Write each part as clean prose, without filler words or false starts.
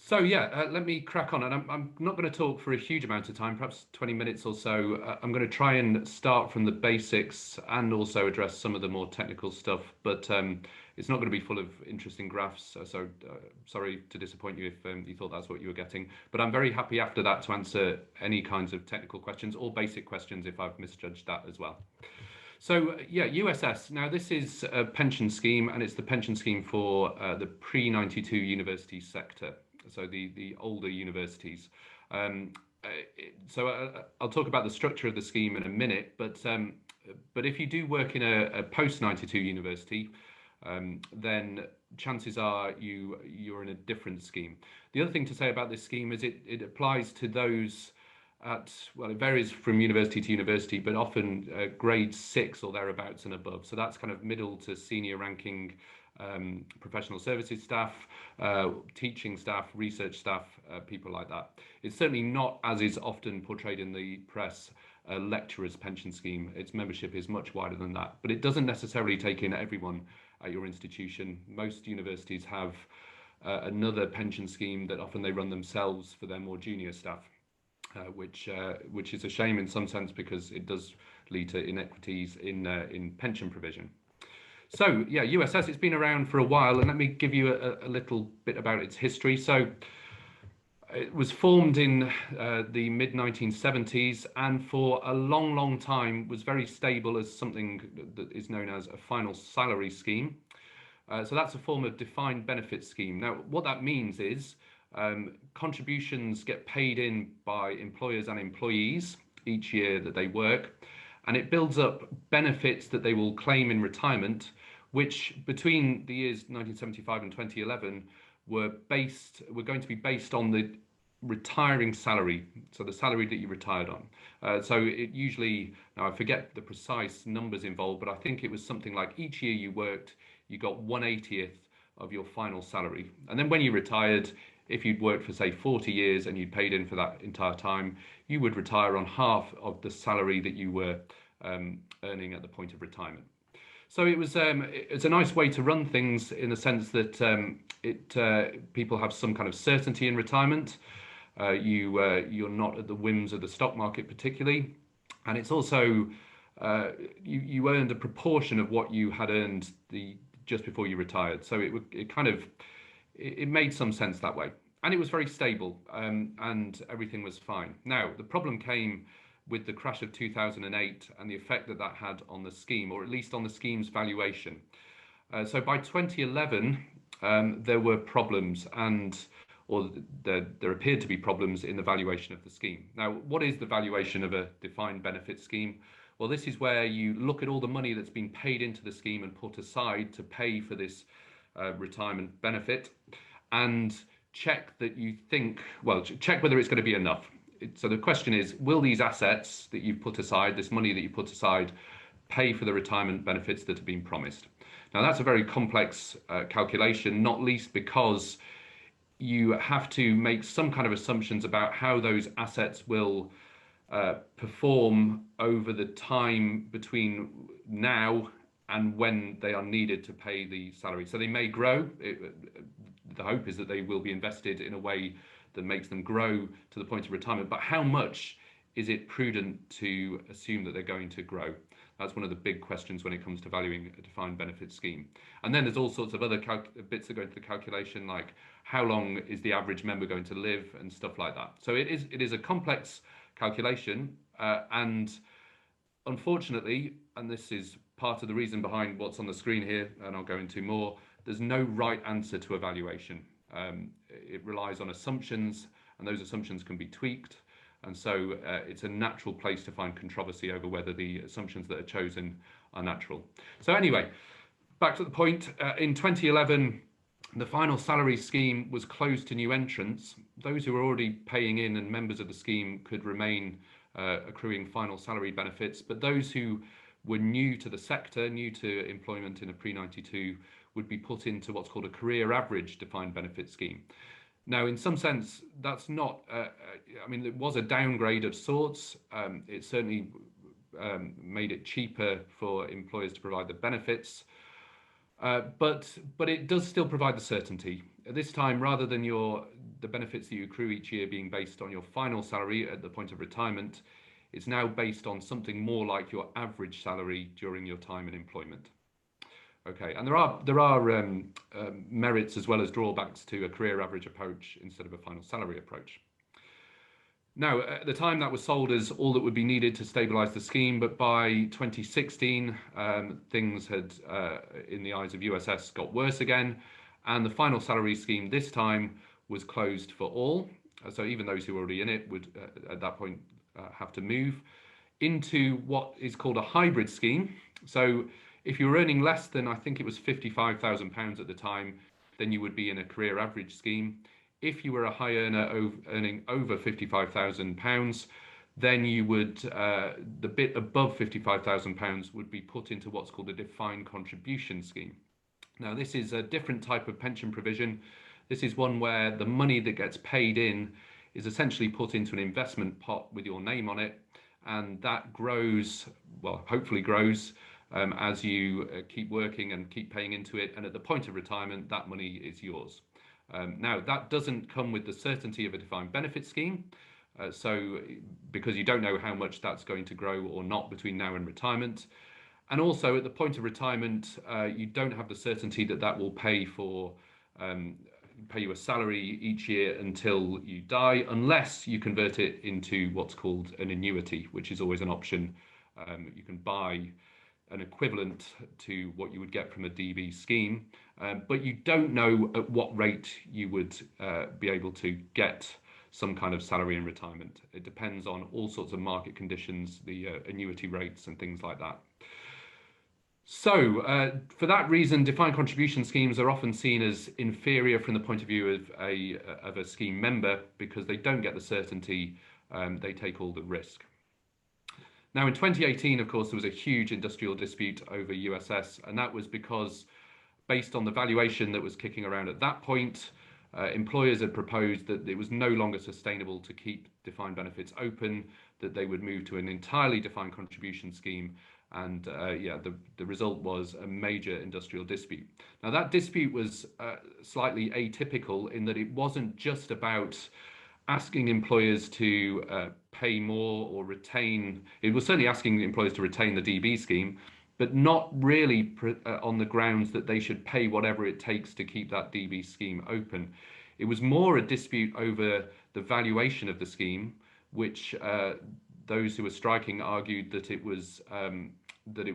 So yeah, let me crack on, and I'm not going to talk for a huge amount of time, perhaps 20 minutes or so. I'm going to try and start from the basics and also address some of the more technical stuff, but it's not going to be full of interesting graphs. Sorry to disappoint you if you thought that's what you were getting. But I'm very happy after that to answer any kinds of technical questions or basic questions if I've misjudged that as well. So yeah, USS. Now this is a pension scheme, and it's the pension scheme for the pre-92 university sector. So the older universities. Um, I'll talk about the structure of the scheme in a minute, but if you do work in a post 92 university, then chances are you're in a different scheme. The other thing to say about this scheme is it applies to those well, it varies from university to university, but often grade 6 or thereabouts and above. So that's kind of middle to senior ranking professional services staff, teaching staff, research staff, people like that. It's certainly not, as is often portrayed in the press, a lecturer's pension scheme. Its membership is much wider than that, but it doesn't necessarily take in everyone at your institution. Most universities have another pension scheme that often they run themselves for their more junior staff. Which is a shame in some sense because it does lead to inequities in pension provision. So yeah, USS, it's been around for a while, and let me give you a little bit about its history. So it was formed in the mid 1970s, and for a long time was very stable as something that is known as a final salary scheme. So that's a form of defined benefit scheme. Now, what that means is contributions get paid in by employers and employees each year that they work, and it builds up benefits that they will claim in retirement, which between the years 1975 and 2011 were going to be based on the retiring salary, so the salary that you retired on. So it usually, now I forget the precise numbers involved, but I think it was something like each year you worked, you got 1/80th of your final salary. And then when you retired, if you'd worked for say 40 years and you'd paid in for that entire time, you would retire on half of the salary that you were earning at the point of retirement. So it's a nice way to run things in the sense that people have some kind of certainty in retirement. You're not at the whims of the stock market particularly, and it's also you earned a proportion of what you had earned just before you retired. So it made some sense that way, and it was very stable, and everything was fine. Now the problem came with the crash of 2008 and the effect that had on the scheme, or at least on the scheme's valuation. So by 2011, there were problems, or there appeared to be problems in the valuation of the scheme. Now, what is the valuation of a defined benefit scheme? Well, this is where you look at all the money that's been paid into the scheme and put aside to pay for this retirement benefit, and check whether it's going to be enough. So the question is, will these assets that you've put aside, this money that you put aside, pay for the retirement benefits that have been promised? Now, that's a very complex calculation, not least because you have to make some kind of assumptions about how those assets will perform over the time between now and when they are needed to pay the salary. So they may grow. The hope is that they will be invested in a way that makes them grow to the point of retirement. But how much is it prudent to assume that they're going to grow? That's one of the big questions when it comes to valuing a defined benefit scheme. And then there's all sorts of other bits that go into the calculation, like how long is the average member going to live and stuff like that. So it is a complex calculation, and unfortunately, and this is part of the reason behind what's on the screen here, and I'll go into more, there's no right answer to evaluation. It relies on assumptions, and those assumptions can be tweaked. And so it's a natural place to find controversy over whether the assumptions that are chosen are natural. So anyway, back to the point, in 2011, the final salary scheme was closed to new entrants. Those who were already paying in and members of the scheme could remain accruing final salary benefits, but those who were new to the sector, new to employment in a pre-92, would be put into what's called a career average defined benefit scheme. Now, in some sense, that's not, it was a downgrade of sorts. It certainly made it cheaper for employers to provide the benefits. But it does still provide the certainty. At this time, rather than the benefits that you accrue each year being based on your final salary at the point of retirement, it's now based on something more like your average salary during your time in employment. Okay, and there are merits as well as drawbacks to a career average approach instead of a final salary approach. Now, at the time, that was sold as all that would be needed to stabilise the scheme, but by 2016, things had, in the eyes of USS, got worse again, and the final salary scheme this time was closed for all. So even those who were already in it would, at that point, have to move into what is called a hybrid scheme. So if you were earning less than, I think it was £55,000 at the time, then you would be in a career average scheme. If you were a high earner earning over £55,000, then you would, the bit above £55,000 would be put into what's called a defined contribution scheme. Now, this is a different type of pension provision. This is one where the money that gets paid in is essentially put into an investment pot with your name on it, and that grows, well, hopefully grows, as you keep working and keep paying into it. And at the point of retirement, that money is yours. Now, that doesn't come with the certainty of a defined benefit scheme. So, because you don't know how much that's going to grow or not between now and retirement. And also, at the point of retirement, you don't have the certainty that that will pay you a salary each year until you die, unless you convert it into what's called an annuity, which is always an option. You can buy an equivalent to what you would get from a DB scheme, but you don't know at what rate you would be able to get some kind of salary in retirement. It depends on all sorts of market conditions, the annuity rates and things like that. So, for that reason, defined contribution schemes are often seen as inferior from the point of view of a scheme member because they don't get the certainty, they take all the risk. Now, in 2018, of course, there was a huge industrial dispute over USS, and that was because, based on the valuation that was kicking around at that point, employers had proposed that it was no longer sustainable to keep defined benefits open, that they would move to an entirely defined contribution scheme, and the result was a major industrial dispute. Now, that dispute was slightly atypical in that it wasn't just about asking employers to pay more or retain. It was certainly asking employers to retain the DB scheme, but not really on the grounds that they should pay whatever it takes to keep that DB scheme open. It was more a dispute over the valuation of the scheme, which those who were striking argued that it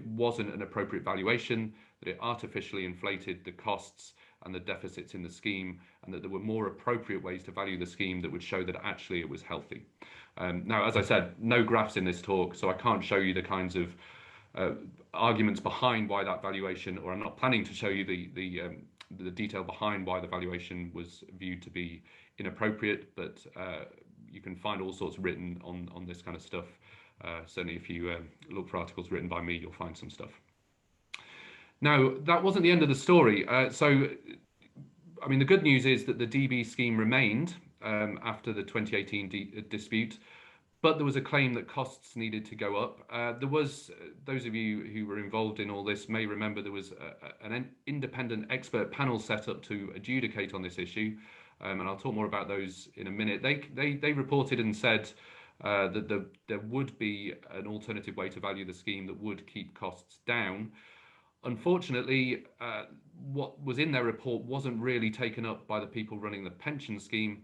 wasn't an appropriate valuation, that it artificially inflated the costs and the deficits in the scheme, and that there were more appropriate ways to value the scheme that would show that actually it was healthy. Now, as I said, no graphs in this talk, so I can't show you the kinds of arguments behind why that valuation, or I'm not planning to show you the detail behind why the valuation was viewed to be inappropriate, but you can find all sorts written on this kind of stuff. Certainly, if you look for articles written by me, you'll find some stuff. Now, that wasn't the end of the story. So, I mean, the good news is that the DB scheme remained after the 2018 dispute, but there was a claim that costs needed to go up. There was, those of you who were involved in all this may remember there was an independent expert panel set up to adjudicate on this issue, and I'll talk more about those in a minute. They reported and said that there would be an alternative way to value the scheme that would keep costs down. Unfortunately, what was in their report wasn't really taken up by the people running the pension scheme,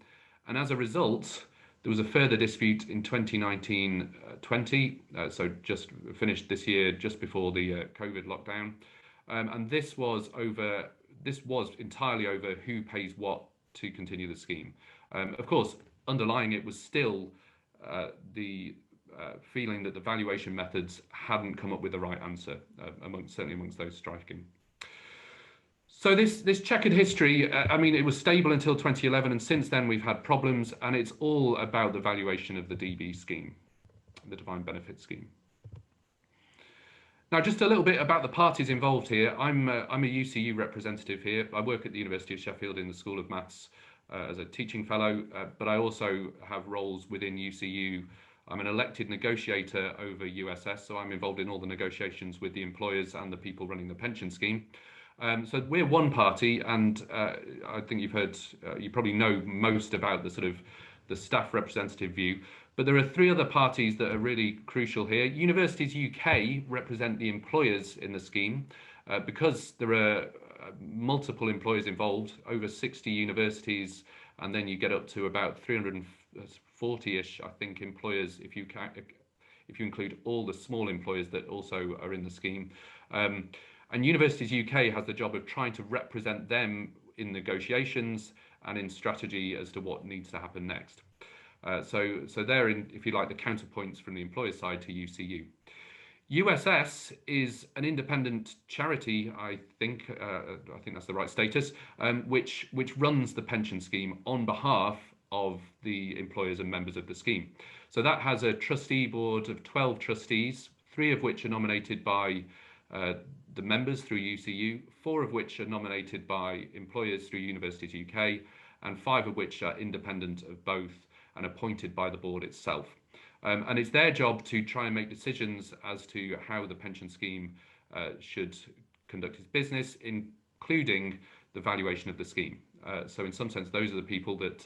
and as a result, there was a further dispute in 2019-20, so just finished this year, just before the COVID lockdown, and this was entirely over who pays what to continue the scheme. Of course, underlying it was still the feeling that the valuation methods hadn't come up with the right answer, certainly amongst those striking. So this checkered history, I mean, it was stable until 2011, and since then we've had problems, and it's all about the valuation of the DB scheme, the defined benefit scheme. Now, just a little bit about the parties involved here. I'm a UCU representative here. I work at the University of Sheffield in the School of Maths as a teaching fellow, but I also have roles within UCU. I'm an elected negotiator over USS, so I'm involved in all the negotiations with the employers and the people running the pension scheme. So we're one party, and I think you've heard, you probably know most about the sort of the staff representative view. But there are three other parties that are really crucial here. Universities UK represent the employers in the scheme because there are multiple employers involved, over 60 universities, and then you get up to about 340-ish, I think, employers if you include all the small employers that also are in the scheme. And Universities UK has the job of trying to represent them in negotiations and in strategy as to what needs to happen next. So they're in, if you like, the counterpoints from the employer side to UCU. USS is an independent charity, I think that's the right status, which runs the pension scheme on behalf of the employers and members of the scheme. So that has a trustee board of 12 trustees, 3 of which are nominated by the members through UCU, 4 of which are nominated by employers through Universities UK, and 5 of which are independent of both and appointed by the board itself. And it's their job to try and make decisions as to how the pension scheme should conduct its business, including the valuation of the scheme. So in some sense, those are the people that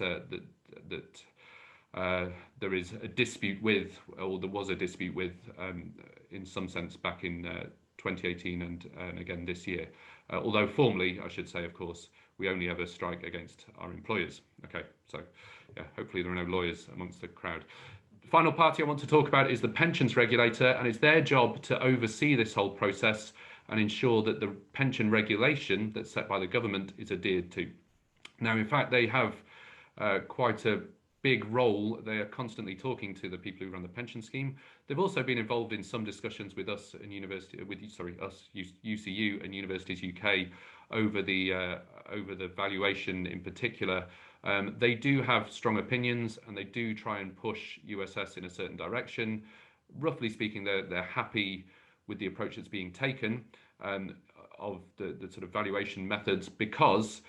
there is a dispute with, or there was a dispute with, in some sense, back in 2018 and again this year. Although formally, I should say, of course, we only ever strike against our employers. Okay, so yeah, hopefully there are no lawyers amongst the crowd. The final party I want to talk about is the pensions regulator, and it's their job to oversee this whole process and ensure that the pension regulation that's set by the government is adhered to. Now, in fact, they have quite a big role. They are constantly talking to the people who run the pension scheme. They've also been involved in some discussions with us and UCU and Universities UK over the valuation in particular. They do have strong opinions, and they do try and push USS in a certain direction. Roughly speaking, they're happy with the approach that's being taken of the sort of valuation methods, because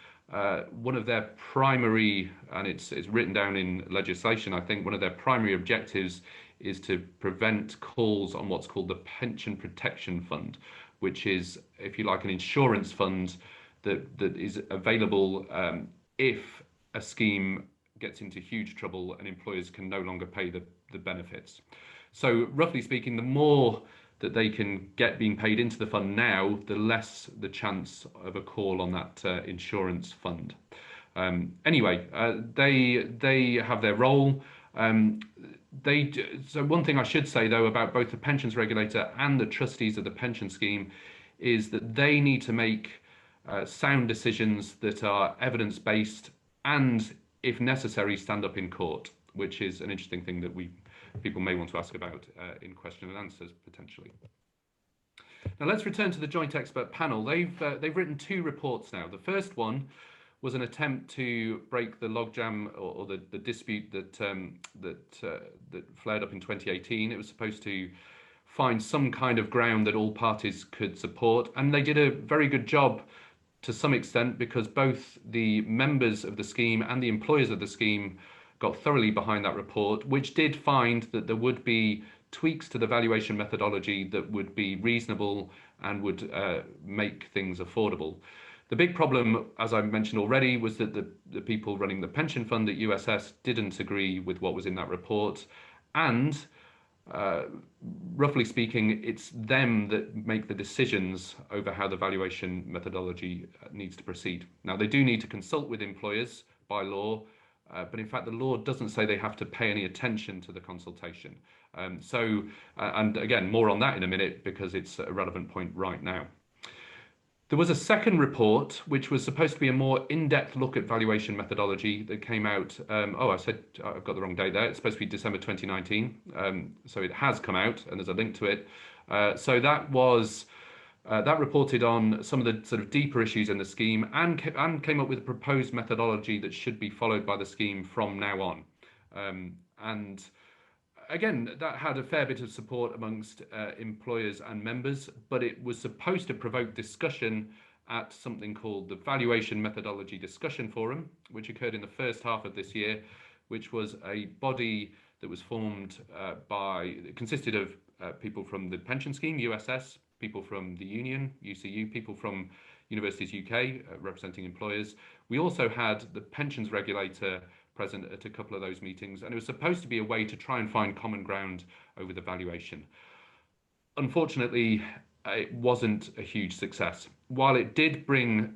one of their primary, and it's written down in legislation, I think, one of their primary objectives is to prevent calls on what's called the Pension Protection Fund, which is, if you like, an insurance fund that is available if a scheme gets into huge trouble and employers can no longer pay the benefits. So roughly speaking, the more that they can get being paid into the fund now, the less the chance of a call on that insurance fund. Anyway, they have their role. So one thing I should say, though, about both the pensions regulator and the trustees of the pension scheme is that they need to make sound decisions that are evidence-based and, if necessary, stand up in court, which is an interesting thing that people may want to ask about in question and answers potentially. Now let's return to the joint expert panel. They've written 2 reports now. The first one was an attempt to break the logjam or the dispute that flared up in 2018. It was supposed to find some kind of ground that all parties could support, and they did a very good job to some extent, because both the members of the scheme and the employers of the scheme got thoroughly behind that report, which did find that there would be tweaks to the valuation methodology that would be reasonable and would make things affordable. The big problem, as I mentioned already, was that the people running the pension fund at USS didn't agree with what was in that report, and roughly speaking, it's them that make the decisions over how the valuation methodology needs to proceed. Now, they do need to consult with employers by law, but in fact, the law doesn't say they have to pay any attention to the consultation. And again, more on that in a minute, because it's a relevant point right now. There was a second report, which was supposed to be a more in-depth look at valuation methodology that came out. I said I've got the wrong date there. It's supposed to be December 2019. So it has come out, and there's a link to it. So that reported on some of the sort of deeper issues in the scheme, and came up with a proposed methodology that should be followed by the scheme from now on. And again, that had a fair bit of support amongst employers and members, but it was supposed to provoke discussion at something called the Valuation Methodology Discussion Forum, which occurred in the first half of this year, which was a body that was formed it consisted of people from the pension scheme, USS, people from the union, UCU, people from Universities UK, representing employers. We also had the pensions regulator present at a couple of those meetings, and it was supposed to be a way to try and find common ground over the valuation. Unfortunately, it wasn't a huge success. While it did bring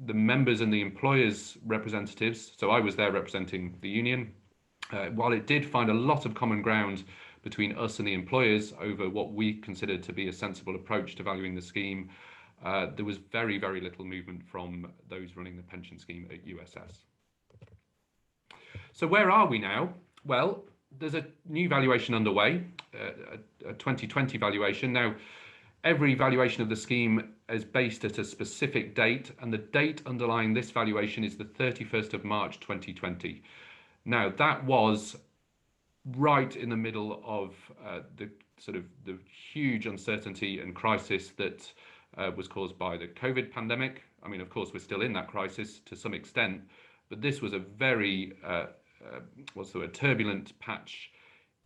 the members and the employers' representatives, so I was there representing the union, while it did find a lot of common ground between us and the employers over what we considered to be a sensible approach to valuing the scheme, there was very, very little movement from those running the pension scheme at USS. So where are we now? Well, there's a new valuation underway, a 2020 valuation. Now, every valuation of the scheme is based at a specific date, and the date underlying this valuation is the 31st of March 2020. Now, that was right in the middle of the huge uncertainty and crisis that was caused by the COVID pandemic. I mean, of course, we're still in that crisis to some extent, but this was a very turbulent patch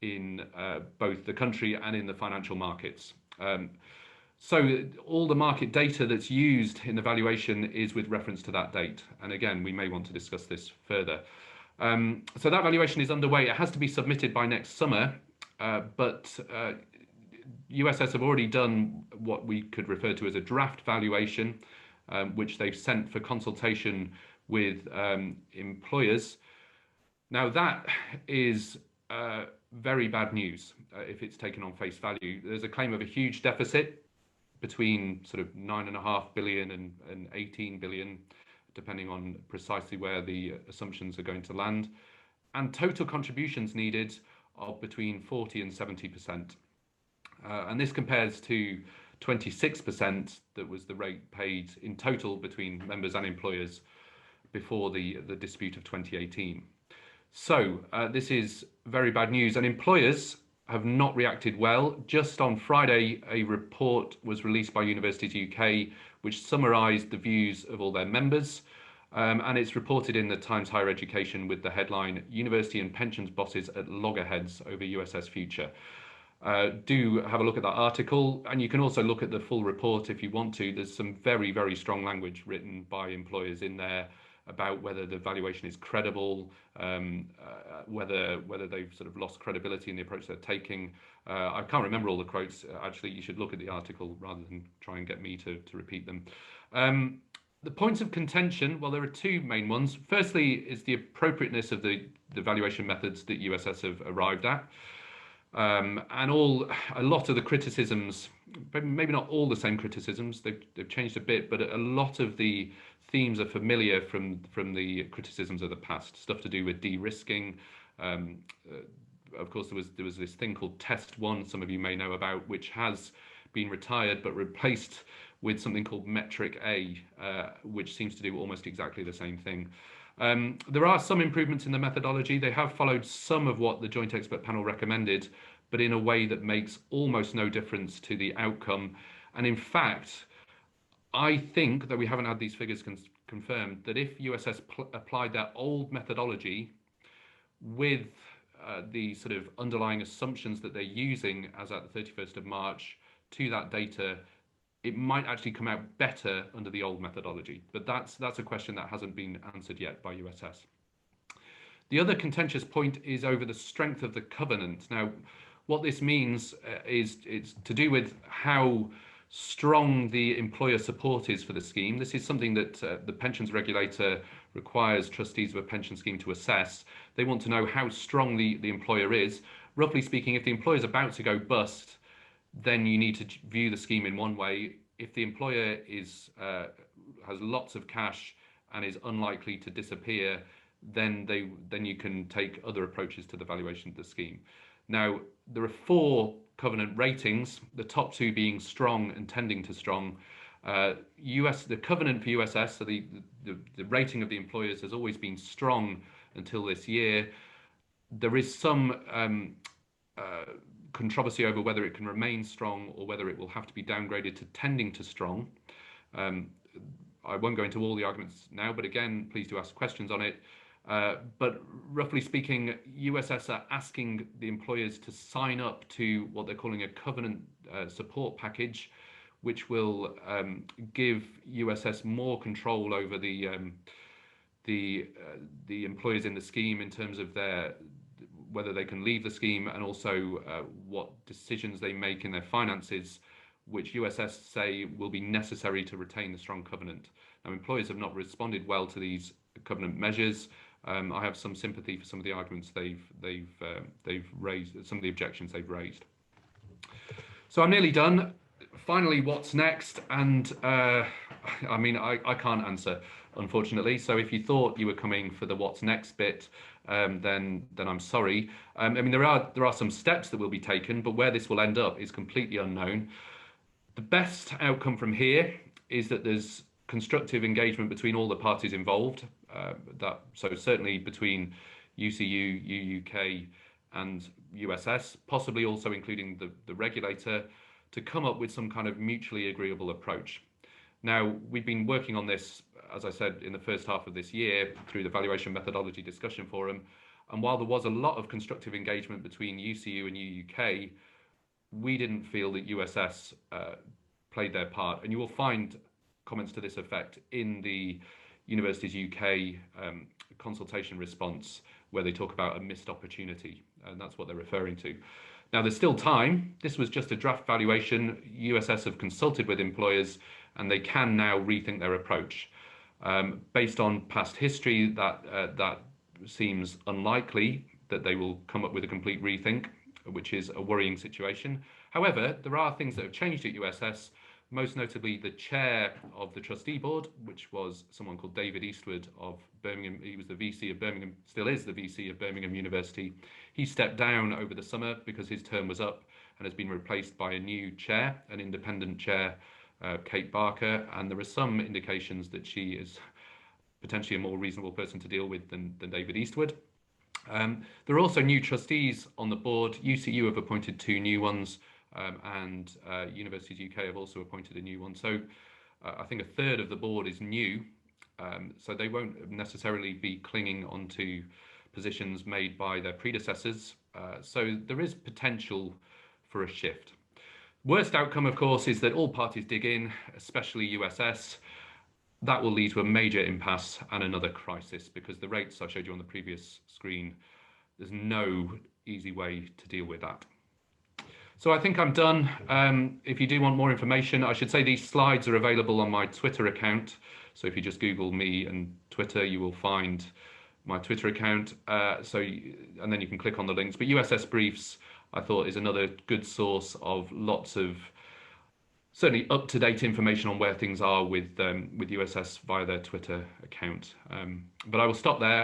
in both the country and in the financial markets. So all the market data that's used in the valuation is with reference to that date. And again, we may want to discuss this further. So that valuation is underway. It has to be submitted by next summer, but USS have already done what we could refer to as a draft valuation, which they've sent for consultation with employers. Now that is very bad news if it's taken on face value. There's a claim of a huge deficit between sort of 9.5 billion and 18 billion, depending on precisely where the assumptions are going to land, and total contributions needed of between 40 and 70%. And this compares to 26% that was the rate paid in total between members and employers before the dispute of 2018. So this is very bad news, and employers have not reacted well. Just on Friday, a report was released by Universities UK, which summarised the views of all their members, and it's reported in the Times Higher Education with the headline, "University and Pensions Bosses at Loggerheads over USS Future." Do have a look at that article, and you can also look at the full report if you want to. There's some very, very strong language written by employers in there about whether the valuation is credible, whether they've sort of lost credibility in the approach they're taking. I can't remember all the quotes. Actually, you should look at the article rather than try and get me to repeat them. The points of contention, well, there are two main ones. Firstly, is the appropriateness of the valuation methods that USS have arrived at. And a lot of the criticisms, maybe not all the same criticisms, they've changed a bit, but a lot of the themes are familiar from the criticisms of the past. Stuff to do with de-risking. Of course, there was this thing called Test 1, some of you may know about, which has been retired but replaced with something called Metric A, which seems to do almost exactly the same thing. There are some improvements in the methodology. They have followed some of what the Joint Expert Panel recommended, but in a way that makes almost no difference to the outcome. And in fact, I think, that we haven't had these figures confirmed, that if USS applied their old methodology with the sort of underlying assumptions that they're using as at the 31st of March to that data, it might actually come out better under the old methodology. But that's a question that hasn't been answered yet by USS. The other contentious point is over the strength of the covenant. Now, what this means is it's to do with how strong the employer support is for the scheme. This is something that the pensions regulator requires trustees of a pension scheme to assess. They want to know how strong the employer is. Roughly speaking, if the employer is about to go bust, then you need to view the scheme in one way. If the employer has lots of cash and is unlikely to disappear, then you can take other approaches to the valuation of the scheme. Now, there are 4 covenant ratings, the top 2 being strong and tending to strong. The covenant for USS, so the rating of the employers, has always been strong until this year. There is some controversy over whether it can remain strong or whether it will have to be downgraded to tending to strong. I won't go into all the arguments now, but again, please do ask questions on it. But roughly speaking, USS are asking the employers to sign up to what they're calling a covenant support package, which will give USS more control over the the employers in the scheme in terms of their whether they can leave the scheme, and also what decisions they make in their finances, which USS say will be necessary to retain the strong covenant. Now, employers have not responded well to these covenant measures. I have some sympathy for some of the arguments they've raised, some of the objections they've raised. So I'm nearly done. Finally, what's next? And I mean, I can't answer, unfortunately. So if you thought you were coming for the what's next bit, then I'm sorry. I mean, there are some steps that will be taken, but where this will end up is completely unknown. The best outcome from here is that there's constructive engagement between all the parties involved. So certainly between UCU, UUK, and USS, possibly also including the regulator, to come up with some kind of mutually agreeable approach. Now, we've been working on this, as I said, in the first half of this year through the Valuation Methodology Discussion Forum. And while there was a lot of constructive engagement between UCU and UUK, we didn't feel that USS played their part. And you will find comments to this effect in the Universities UK consultation response, where they talk about a missed opportunity, and that's what they're referring to. Now, there's still time. This was just a draft valuation. USS have consulted with employers, and they can now rethink their approach. Based on past history, that seems unlikely that they will come up with a complete rethink, which is a worrying situation. However, there are things that have changed at USS, most notably the chair of the trustee board, which was someone called David Eastwood of Birmingham. He was the VC of Birmingham, still is the VC of Birmingham University. He stepped down over the summer because his term was up and has been replaced by a new chair, an independent chair, Kate Barker, and there are some indications that she is potentially a more reasonable person to deal with than David Eastwood. There are also new trustees on the board. UCU have appointed 2 new ones, and Universities UK have also appointed a new one. So I think a third of the board is new, so they won't necessarily be clinging onto positions made by their predecessors. So there is potential for a shift. Worst outcome, of course, is that all parties dig in, especially USS. That will lead to a major impasse and another crisis, because the rates I showed you on the previous screen, there's no easy way to deal with that. So I think I'm done. If you do want more information, I should say these slides are available on my Twitter account. So if you just Google me and Twitter, you will find my Twitter account. And then you can click on the links. But USS Briefs, I thought, is another good source of lots of certainly up-to-date information on where things are with USS via their Twitter account. But I will stop there.